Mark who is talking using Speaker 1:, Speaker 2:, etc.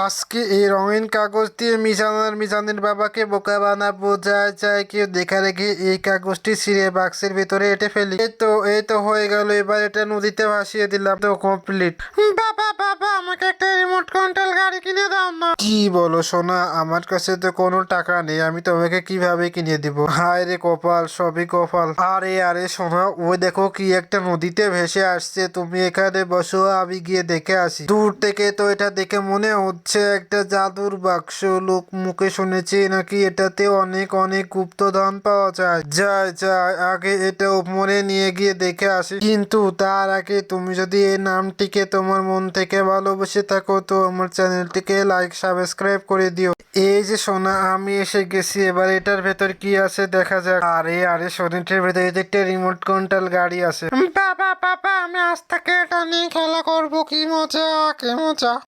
Speaker 1: আজকে এই রঙিন কাগজ দিয়ে মিজানের বাবাকে বোকা বানাবো। যায় যায় কেউ দেখা রেখে এই কাগজটি ছিঁড়ে বাক্সের ভিতরে এঁটে ফেলি। এই তো হয়ে গেল। এবার এটা নদীতে ভাসিয়ে দিলাম। তো কমপ্লিট। বাবা বাবা, আমাকে একটা রিমোট কন্ট্রোল গাড়ি কিনে দাও না। কি বলো সোনা, আমার কাছে তো কোনো টাকা নেই, আমি তোমাকে কিভাবে কিনে দিব? হায় রে কপাল, সবই কপাল। আরে আরে সোনা, ওই দেখো কি একটা নদীতে ভেসে আসছে। তুমি এখানে বসো, আমি গিয়ে দেখে আসি। দূর থেকে তো এটা দেখে মনে হচ্ছে একটা জাদুর বাক্স। লোক মুখে শুনেছি নাকি এটাতে অনেক অনেক গুপ্তধন পাওয়া যায়। যায় যায়, আগে এটা উপরে নিয়ে গিয়ে দেখে আসি। কিন্তু তার আগে তুমি যদি এই নামটিকে তোমার মন থেকে ভালোবেসে থাকো তো আমার চ্যানেলটিকে লাইক সাবস্ক্রাইব করে দিও। এই যে সোনা, আমি এসে গেছি। এবার এটার ভেতর কি আছে দেখা যাক। আরে আরে সোনাটার ভেতরে একটা রিমোট কন্ট্রোল গাড়ি আছে। বাবা বাবা, আমি আজ থেকে এটা নিয়ে খেলা করবো। কি মজা, কি মজা।